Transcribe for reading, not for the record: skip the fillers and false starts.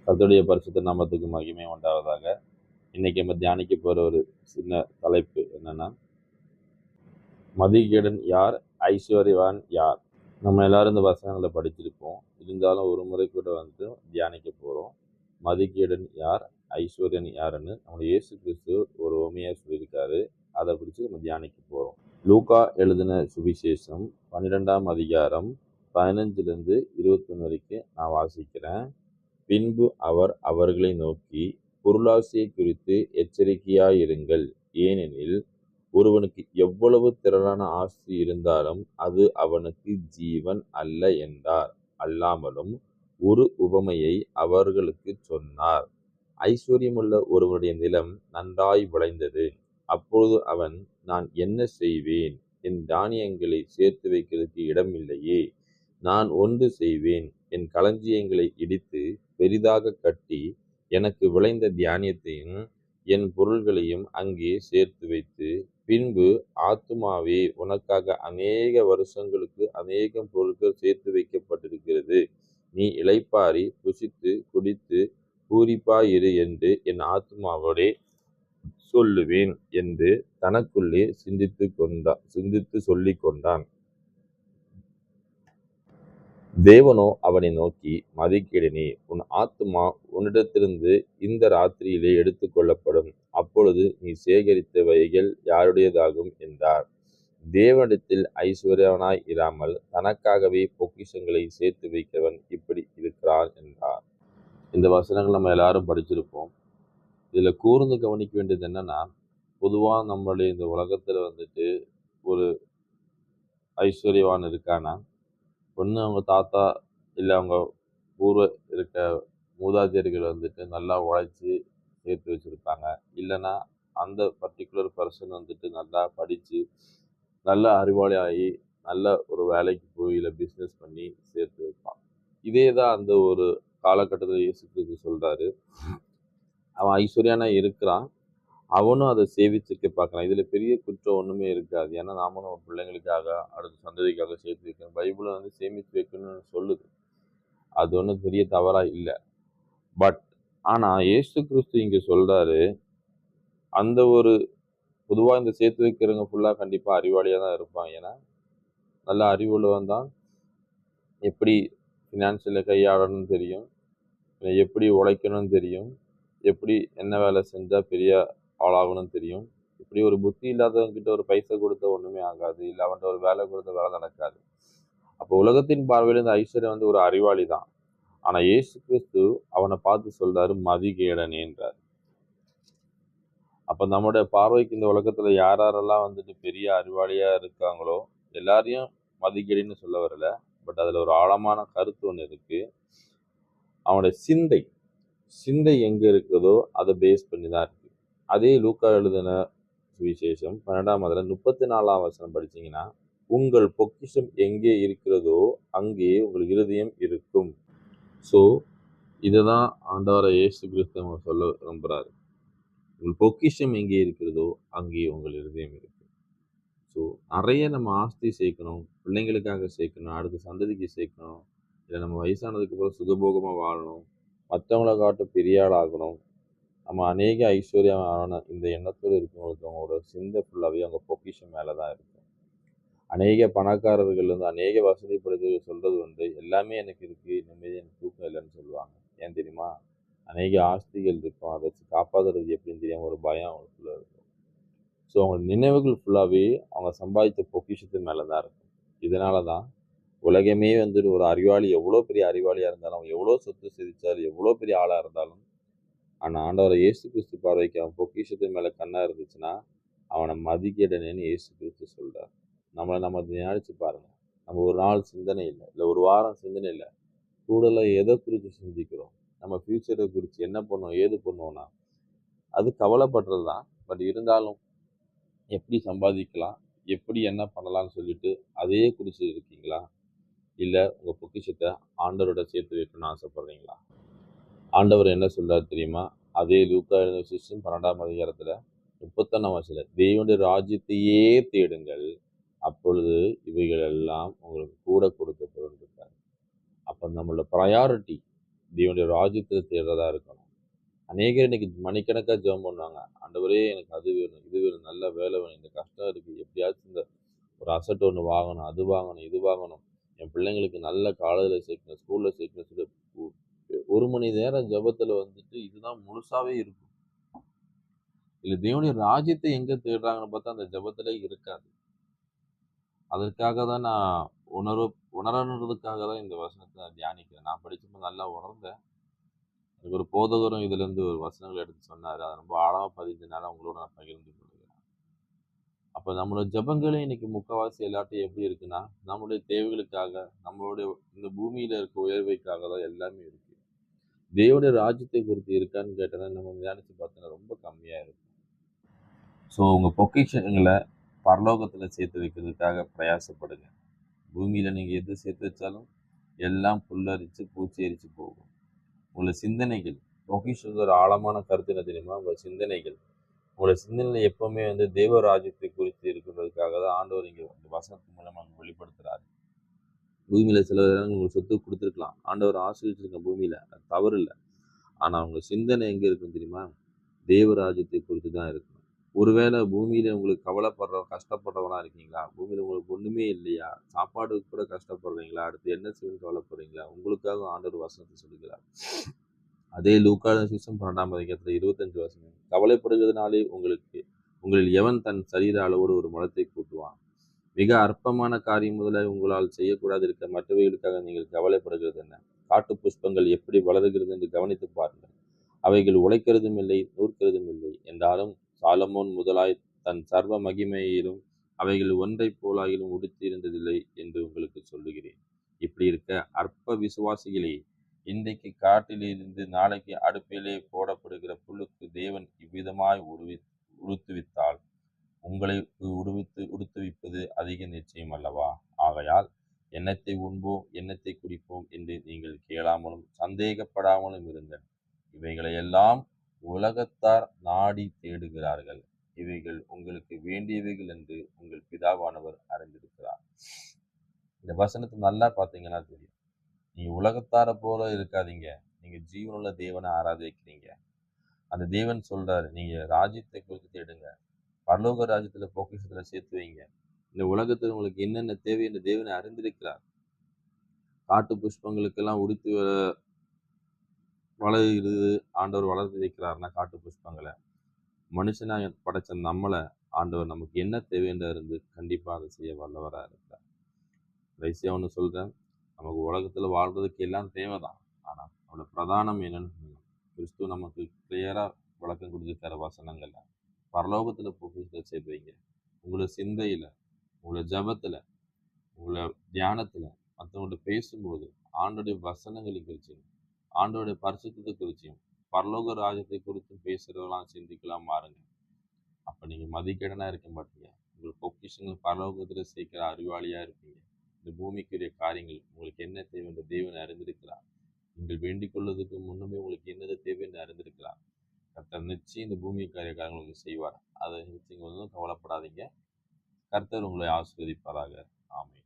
கர்த்தருடைய பரிசுத்த நாமத்துக்கு மகிமை உண்டாவதாக. இன்னைக்கு நம்ம தியானிக்க போற ஒரு சின்ன தலைப்பு என்னன்னா, மதிகேடன் யார், ஐஸ்வர்யவான் யார்? நம்ம எல்லாரும் இந்த வசனங்களை படிச்சிருப்போம். இருந்தாலும் ஒரு முறை கூட தியானிக்க போறோம். மதிகேடன் யார், ஐஸ்வர்யன் யாருன்னு நம்ம இயேசு கிறிஸ்து ஒரு உவமையா சொல்லியிருக்காரு. அதை பிடிச்சு நம்ம தியானிக்க போறோம். லூக்கா எழுதின சுவிசேஷம் 12ஆம் அதிகாரம் 15 21 வரைக்கும் நான் வாசிக்கிறேன். பின்பு அவர் அவர்களை நோக்கி, பொருளாசையை குறித்து எச்சரிக்கையாயிருங்கள். ஏனெனில் ஒருவனுக்கு எவ்வளவு திரளான ஆஸ்தி இருந்தாலும் அது அவனுக்கு ஜீவன் அல்ல என்றார். அல்லாமலும் ஒரு உவமையை அவர்களுக்கு சொன்னார். ஐஸ்வர்யமுள்ள ஒருவனுடைய நிலம் நன்றாய் விளைந்தது. அப்பொழுது அவன், நான் என்ன செய்வேன்? என் தானியங்களை சேர்த்து வைக்கிறதுக்கு இடம் இல்லையே. நான் ஒன்று செய்வேன், என் களஞ்சியங்களை இடித்து பெரிதாக கட்டி எனக்கு விளைந்த தானியத்தையும் என் பொருள்களையும் அங்கே சேர்த்து வைத்து, பின்பு, ஆத்துமாவே, உனக்காக அநேக வருஷங்களுக்கு அநேகம் பொருட்கள் சேர்த்து வைக்கப்பட்டிருக்கிறது. நீ இளைப்பாறி புசித்து குடித்து பூரிப்பாயிரு என்று என் ஆத்துமாவோடே சொல்லுவேன் என்று தனக்குள்ளே சிந்தித்து சொல்லிக் கொண்டான். தேவனோ அவனை நோக்கி, மதிகேடனே, உன் ஆத்துமா உன்னிடத்திலிருந்து இந்த ராத்திரியிலே எடுத்துக் கொள்ளப்படும். அப்பொழுது நீ சேகரித்தவைகள் யாருடையதாகும் என்றார். தேவனிடத்தில் ஐஸ்வர்யவனாய் இராமல் தனக்காகவே பொக்கிஷங்களை சேர்த்து வைக்கிறவன் இப்படி இருக்கிறான் என்றார். இந்த வசனங்கள் நம்ம எல்லாரும் படிச்சிருப்போம். இதுல கூர்ந்து கவனிக்க வேண்டியது என்னன்னா, பொதுவா நம்மளுடைய இந்த உலகத்துல ஒரு ஐஸ்வர்யவான் இருக்கானா, ஒன்று அவங்க தாத்தா இல்லை அவங்க பூர்வ இருக்க மூதாதையர்கள் நல்லா உழைச்சி சேர்த்து வச்சுருப்பாங்க. இல்லைன்னா அந்த பர்டிகுலர் பர்சன் நல்லா படித்து நல்ல அறிவாளி ஆகி நல்ல ஒரு வேலைக்கு போய் இல்லை பிஸ்னஸ் பண்ணி சேர்த்து வைப்பான். இதே தான் அந்த ஒரு காலகட்டத்தில் இயேசு கிறிஸ்து சொல்கிறாரு. அவன் ஐஸ்வர்யானா இருக்கிறான், அவனும் அதை சேவிச்சுக்க பார்க்குறான். இதில் பெரிய குற்றம் ஒன்றுமே இருக்காது. ஏன்னா நாமளும் பிள்ளைங்களுக்காக அடுத்த சந்ததிக்காக சேர்த்து வைக்கணும். பைபிளும் சேமித்து வைக்கணும்னு சொல்லுது. அது ஒன்றும் பெரிய தவறாக இல்லை. பட் ஆனால் இயேசு கிறிஸ்து இங்கே சொல்கிறாரு, அந்த ஒரு பொதுவாக இந்த சேர்த்து வைக்கிறவங்க ஃபுல்லாக கண்டிப்பாக அறிவாளியாக தான் இருப்பாங்க. ஏன்னா நல்ல அறிவுள்ளவன் தான் எப்படி ஃபினான்ஷியலில் கையாளணும்னு தெரியும், எப்படி உழைக்கணும்னு தெரியும், எப்படி என்ன வேலை செஞ்சால் பெரிய ஆளாகணும்னு தெரியும். இப்படி ஒரு புத்தி இல்லாதவங்கிட்ட ஒரு பைசா கொடுத்த ஒன்றுமே ஆகாது, இல்லை அவன்கிட்ட ஒரு வேலை கொடுத்த வேலை நடக்காது. அப்போ உலகத்தின் பார்வையில் இந்த ஐஸ்வர்யம் ஒரு அறிவாளி தான். ஆனால் இயேசு கிறிஸ்து அவனை பார்த்து சொல்றாரு, மதிகேடனே என்றார். அப்போ நம்முடைய பார்வைக்கு இந்த உலகத்தில் யாரெல்லாம் பெரிய அறிவாளியாக இருக்காங்களோ எல்லாரையும் மதிகேடின்னு சொல்ல வரல. பட் அதில் ஒரு ஆழமான கருத்து ஒன்று இருக்கு. அவனுடைய சிந்தை எங்கே இருக்குதோ அதை பேஸ் பண்ணி தான் இருக்கு. அதே லூக்கா எழுதின சுவிசேஷம் 12ஆம் அதிகாரம் 34ஆம் வசனம் படிச்சீங்கன்னா, உங்கள் பொக்கிஷம் எங்கே இருக்கிறதோ அங்கே உங்கள் இருதயம் இருக்கும். ஸோ இதுதான் ஆண்டவரை இயேசு கிறிஸ்து சொல்ல விரும்புகிறாரு. உங்கள் பொக்கிஷம் எங்கே இருக்கிறதோ அங்கே உங்கள் இருதயம் இருக்கு. ஸோ நிறைய நம்ம ஆஸ்தி சேர்க்கணும், பிள்ளைங்களுக்காக சேர்க்கணும், அடுத்த சந்ததிக்கு சேர்க்கணும், இல்லை நம்ம வயசானதுக்கு அப்புறம் சுகபோகமாக வாழணும், மற்றவங்கள காட்ட பெரிய ஆள் ஆகணும், நம்ம அநேக ஐஸ்வர்யமான இந்த எண்ணத்தோடு இருக்கவங்களுக்கு அவங்களோட சிந்தை ஃபுல்லாகவே அவங்க பொக்கிஷம் மேலே தான் இருக்கும். அநேக பணக்காரர்கள் அநேக வசதி படுத்து சொல்கிறது எல்லாமே எனக்கு இருக்குது, நிம்மதி எனக்கு தூக்கம் இல்லைன்னு சொல்லுவாங்க. ஏன் தெரியுமா? அநேக ஆஸ்திகள் இருக்கும், அதை வச்சு காப்பாற்றுறது எப்படின்னு தெரியாமல் ஒரு பயம் அவங்களுக்குள்ள இருக்கும். ஸோ அவங்க நினைவுகள் ஃபுல்லாகவே அவங்க சம்பாதித்த பொக்கிஷத்து மேலே தான் இருக்கும். இதனால தான் உலகமே ஒரு அறிவாளி எவ்வளோ பெரிய அறிவாளியாக இருந்தாலும், அவன் எவ்வளோ சொத்து சிரித்தாலும், எவ்வளோ பெரிய ஆளாக இருந்தாலும், ஆனால் ஆண்டவரை இயேசு கிறிஸ்து பார்வைக்கு அவன் பொக்கிஷத்தின் மேலே கண்ணாக இருந்துச்சுன்னா அவனை மதிக்கேடனேன்னு இயேசு கிறிஸ்து சொல்கிறார். நம்ம நினைச்சு பாருங்கள். நம்ம ஒரு நாள் சிந்தனை இல்லை ஒரு வாரம் சிந்தனை இல்லை, கூடுதலாக எதை குறித்து சிந்திக்கிறோம்? நம்ம ஃப்யூச்சரை குறித்து என்ன பண்ணுவோம், ஏது பண்ணுவோம்னா அது கவலைப்படுறது தான். பட் இருந்தாலும் எப்படி சம்பாதிக்கலாம், எப்படி என்ன பண்ணலாம்னு சொல்லிட்டு அதையே குறித்து இருக்கீங்களா? இல்லை உங்கள் பொக்கிஷத்தை ஆண்டவரோட சேர்த்து வைக்கணும்னு ஆசைப்படுறீங்களா? ஆண்டவர் என்ன சொல்றாரு தெரியுமா? அதே லூக்கா 12ஆம் அதிகாரத்தில் 31ஆம் வசனம், தேவனுடைய ராஜ்யத்தையே தேடுங்கள், அப்பொழுது இவைகள் எல்லாம் உங்களுக்கு கூட கொடுக்கப்படும். அப்போ நம்மளோட ப்ரையாரிட்டி தேவனுடைய ராஜ்யத்தில் தேடுறதா இருக்கணும். அநேகர் இன்னைக்கு மணிக்கணக்காக ஜெபம் பண்ணுவாங்க. ஆண்டவரே எனக்கு அது வேணும், இது வேணும், நல்ல வேலை வேணும், இந்த கஷ்டம் இருக்குது, எப்படியாச்சும் இந்த ஒரு அசட் ஒன்று வாங்கணும், அது வாங்கணும், இது வாங்கணும், என் பிள்ளைங்களுக்கு நல்ல காலேஜில் சேர்க்கணும், ஸ்கூலில் சேர்க்கணும் சொல்லி ஒரு மணி நேரம் ஜெபத்தில் வந்துட்டு இதுதான் முழுசாவே இருக்கும். இல்லை தேவனுடைய ராஜ்யத்தை எங்கே தேடுறாங்கன்னு பார்த்தா அந்த ஜெபத்திலே இருக்காது. அதற்காக தான் நான் உணரணுன்றதுக்காக தான் இந்த வசனத்தை நான் தியானிக்கிறேன். நான் படிக்கும்போது நல்லா உணர்ந்தேன். எனக்கு ஒரு போதகரும் இதுலேருந்து ஒரு வசனங்கள் எடுத்து சொன்னார். அது ரொம்ப ஆழமாக பதிஞ்சனால உங்களோட நான் பகிர்ந்து கொள்கிறேன். அப்போ நம்மளோட ஜெபங்களே இன்னைக்கு முக்கால்வாசி எல்லாட்டையும் எப்படி இருக்குன்னா, நம்மளுடைய தேவைகளுக்காக, நம்மளுடைய இந்த பூமியில் இருக்க உயர்வைக்காக தான் எல்லாமே இருக்கு. தேவனுடைய ராஜ்யத்தை குறித்து இருக்கான்னு கேட்டனா நம்ம தியானித்து பார்த்தோன்னா ரொம்ப கம்மியாக இருக்கும். ஸோ உங்கள் பொக்கிஷங்களை பரலோகத்தில் சேர்த்து வைக்கிறதுக்காக பிரயாசப்படுங்க. பூமியில் நீங்கள் எது சேர்த்து வச்சாலும் எல்லாம் புல்லரித்து பூச்சி எரித்து போகும். உங்களோட சிந்தனைகள், பொக்கிஷத்துக்கு ஒரு ஆழமான கருத்து என்ன தெரியுமா? உங்கள் சிந்தனைகள், உங்களோட சிந்தனையில் எப்பவுமே வந்து தேவ ராஜ்யத்தை குறித்து இருக்கிறதுக்காக தான் ஆண்டவர் இங்கே இந்த வசனத்தின் மூலமாக வெளிப்படுத்துகிறாரு. பூமியில் சில நேரங்கள் உங்களுக்கு சொத்து கொடுத்துருக்கலாம், ஆண்டவர் ஆசீர்வதிச்சிருக்க பூமியில், அது தவறு இல்லை. ஆனால் உங்கள் சிந்தனை எங்கே இருக்குன்னு தெரியுமா? தேவராஜ்யத்தை குறித்து தான் இருக்கணும். ஒருவேளை பூமியில் உங்களுக்கு கஷ்டப்படுறவனா இருக்கீங்களா? பூமியில் உங்களுக்கு ஒன்றுமே இல்லையா? சாப்பாடுக்கு கூட கஷ்டப்படுறீங்களா? அடுத்து என்ன செய்யணும்னு கவலைப்படுறீங்களா? உங்களுக்காக ஆண்டவர் வசனத்தை சொல்லுகிறார். அதே லூக்கா சுவிசேஷம் 12ஆம் அதிகாரத்தில் 25 வசனம், கவலைப்படுகிறதுனாலே உங்களில் எவன் தன் சரீர அளவோடு ஒரு முழத்தை கூட்டுவான்? மிக அற்பமான காரியம் முதலாக உங்களால் செய்யக்கூடாது இருக்க மற்றவைகளுக்காக நீங்கள் கவலைப்படுகிறது என்ன? காட்டு புஷ்பங்கள் எப்படி வளருகிறது என்று கவனித்து பாருங்கள். அவைகள் உழைக்கிறதும் இல்லை, நூற்கிறதும் இல்லை. என்றாலும் சாலமோன் முதலாய் தன் சர்வ மகிமையிலும் அவைகள் ஒன்றை போலாயிலும் உடுத்தி இருந்ததில்லை என்று உங்களுக்கு சொல்லுகிறேன். இப்படி இருக்க அற்ப விசுவாசிகளே, இன்றைக்கு காட்டிலிருந்து நாளைக்கு அடுப்பிலே போடப்படுகிற புல்லுக்கு தேவன் இவ்விதமாய் உடுத்துவித்தால் உங்களை உடுத்துவிப்பது அதிக நிச்சயம் அல்லவா? ஆகையால் எண்ணத்தை உண்போம், எண்ணத்தை குடிப்போம் என்று நீங்கள் கேளாமலும் சந்தேகப்படாமலும் இருங்கள். இவைகளையெல்லாம் உலகத்தார் நாடி தேடுகிறார்கள். இவைகள் உங்களுக்கு வேண்டியவைகள் என்று உங்கள் பிதாவானவர் அறிந்திருக்கிறார். இந்த வசனத்தை நல்லா பார்த்தீங்கன்னா தெரியும். நீங்க உலகத்தாரை போல இருக்காதீங்க. நீங்க ஜீவனுள்ள தேவனை ஆராதிக்கிறீங்க. அந்த தேவன் சொல்றாரு, நீங்க ராஜ்யத்தை குறித்து தேடுங்க, பரலோக ராஜ்யத்துல பொக்கிஷத்துல சேர்த்து வைங்க. இந்த உலகத்தில் உங்களுக்கு என்னென்ன தேவை என்று தேவனை அறிந்திருக்கிறார். காட்டு புஷ்பங்களுக்கெல்லாம் உடுத்தி வளருகிறது ஆண்டவர் வளர்த்து வைக்கிறார்னா காட்டு புஷ்பங்களை, மனுஷனா படைச்ச நம்மளை ஆண்டவர் நமக்கு என்ன தேவை என்று அறிந்து கண்டிப்பா அதை செய்ய வல்லவராக இருக்கிறார். கடைசியா ஒன்று சொல்றேன், நமக்கு உலகத்துல வாழ்றதுக்கு எல்லாம் தேவைதான். ஆனா அவளோட பிரதானம் என்னன்னு கிறிஸ்துவ நமக்கு கிளியரா விளக்கம் கொடுத்துருக்கிற வசனங்கள்ல பரலோகத்துல பொக்கிஷத்தை சேர்த்து வைங்க. உங்களோட சிந்தையில, உங்களோட ஜபத்துல, உங்களோட தியானத்துல மற்றவங்கள்ட்ட பேசும்போது ஆண்டோடைய வசனங்களை குறிச்சும் ஆண்டோடைய பரிசுத்தத்தை குறிச்சும் பரலோக ராஜ்யத்தை குறித்தும் பேசுறதெல்லாம் சிந்திக்கலாம் மாறுங்க. அப்ப நீங்க மதிக்கேடனா இருக்க மாட்டீங்க. உங்கள் பொக்கிஷங்கள் பரலோகத்துல சேர்க்கிற அறிவாளியா இருப்பீங்க. இந்த பூமிக்குரிய காரியங்கள் உங்களுக்கு என்ன தேவை என்று தேவன் அறிந்திருக்கிறார். நீங்கள் வேண்டிக் கொள்வதற்கு முன்னுமே உங்களுக்கு என்னது தேவை என்று அறிந்திருக்கிறார். கர்த்தர் நிச்சயம் இந்த பூமி காரியங்கள் உங்களுக்கு செய்வார். அதை நிச்சயம் கவலைப்படாதீங்க. கர்த்தர் உங்களை ஆசீர்வதிப்பாராக. ஆமென்.